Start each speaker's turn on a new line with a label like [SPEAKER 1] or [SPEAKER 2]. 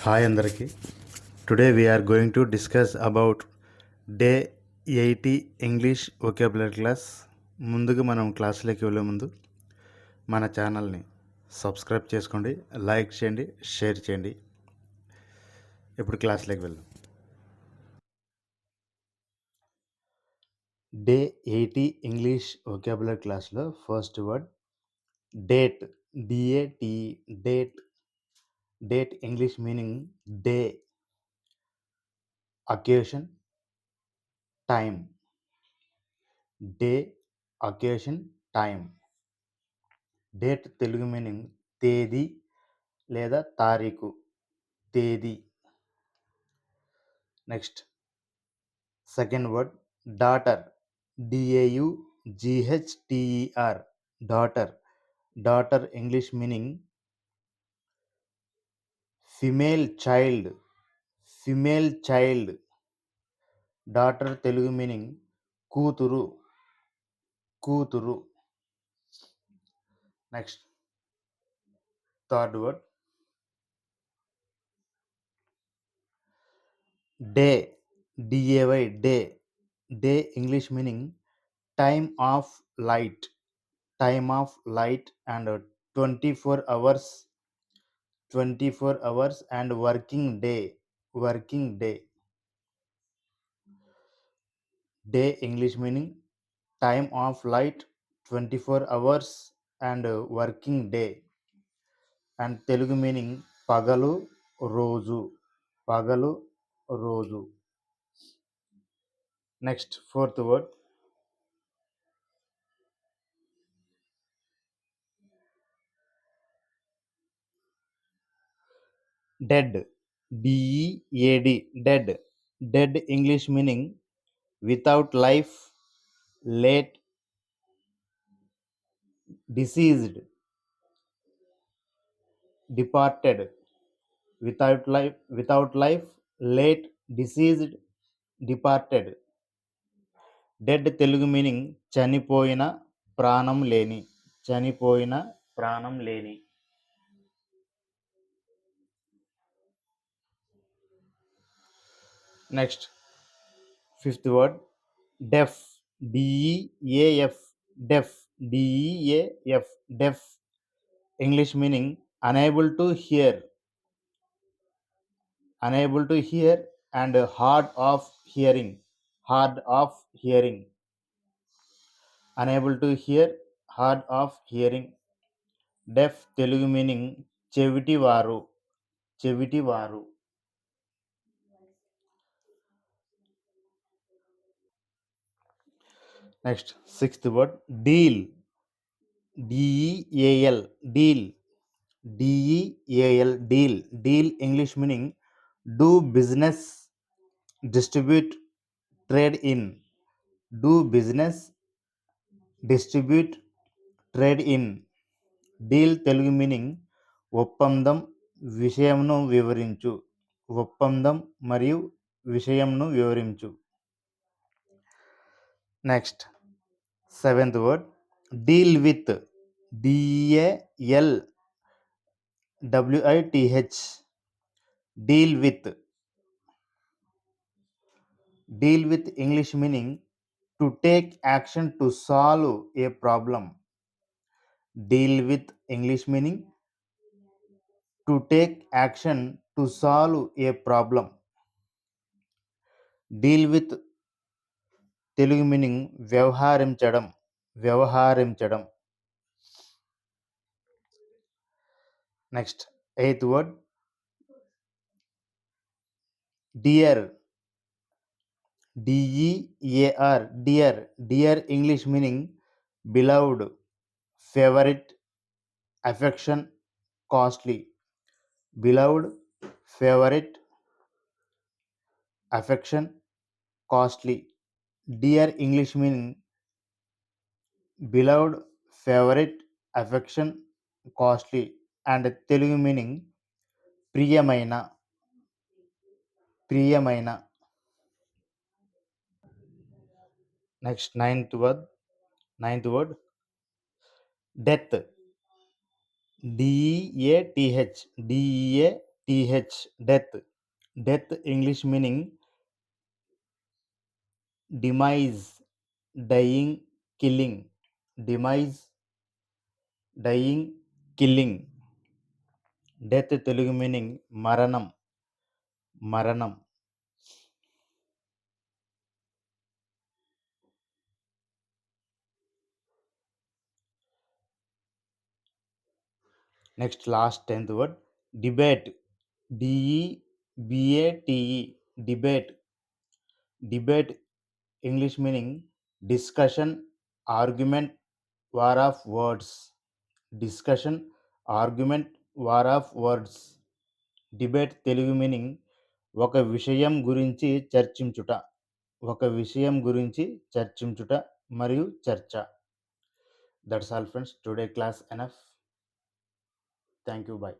[SPEAKER 1] Hi అందరికీ. Today we are going to discuss about day 80 English vocabulary class. ముందుగా మనం క్లాసులోకి వెళ్ళే ముందు మన ఛానల్ని సబ్స్క్రైబ్ చేసుకోండి, లైక్ చేయండి, షేర్ చేయండి. ఇప్పుడు క్లాస్లోకి వెళ్దాం. డే 80 ఇంగ్లీష్ వొకాబులరీ క్లాస్లో first word date. DAT, date. Date English meaning day, occasion, time. Day, occasion, time. Date Telugu meaning తేదీ లేదా తారీఖు, తేదీ. Next second word daughter. DAUGHTER, daughter. Daughter English meaning female child, female child. Daughter Telugu meaning కూతురు, కూతురు. Next third word day. DAY, day. Day English meaning time of light, time of light and 24 hours, 24 hours and working day, working day. Day English meaning time of light, 24 hours and working day. And Telugu meaning పగలు, రోజు, పగలు, రోజు. Next fourth word dead. DEAD, dead. Dead English meaning without life, late, deceased, departed. Without life, late, deceased, departed. Dead Telugu meaning చనిపోయిన, ప్రాణం లేని, చనిపోయిన, ప్రాణం లేని. Next fifth word deaf. DEAF, deaf. DEAF, deaf English meaning unable to hear, unable to hear and hard of hearing, hard of hearing. Unable to hear, hard of hearing. Deaf Telugu meaning చెవిటివారు, చెవిటివారు. Next sixth word deal. DEAL, deal. DEAL, deal. Deal English meaning do business, distribute, trade in. Do business, distribute, trade in. Deal Telugu meaning ఒప్పందం, విషయంను వివరించు, ఒప్పందం మరియు విషయంను వివరించు. Next seventh word deal with. DALWITH, deal with. Deal with English meaning to take action to solve a problem. Deal with English meaning to take action to solve a problem. Deal with Telugu meaning వ్యవహరించడం, వ్యవహరించడం. Next eighth word dear. DEAR, dear. Dear English meaning beloved, favourite, affection, costly. Beloved, favourite, affection, costly. Dear English meaning beloved, favourite, affection, costly and Telugu meaning ప్రియమైన, ప్రియమైన. Next ninth word death. DEATH, th, death. Death English meaning demise, dying, killing. Demise, dying, killing. Death Telugu meaning మరణం, మరణం. Next last 10th word debate, D E B A T E, debate. Debate English meaning discussion, argument, war of words. Discussion, argument, war of words. Debate Telugu meaning ఒక విషయం గురించి చర్చించుట, ఒక విషయం గురించి చర్చించుట మరియు చర్చ. That's all friends, today class enough. Thank you, by.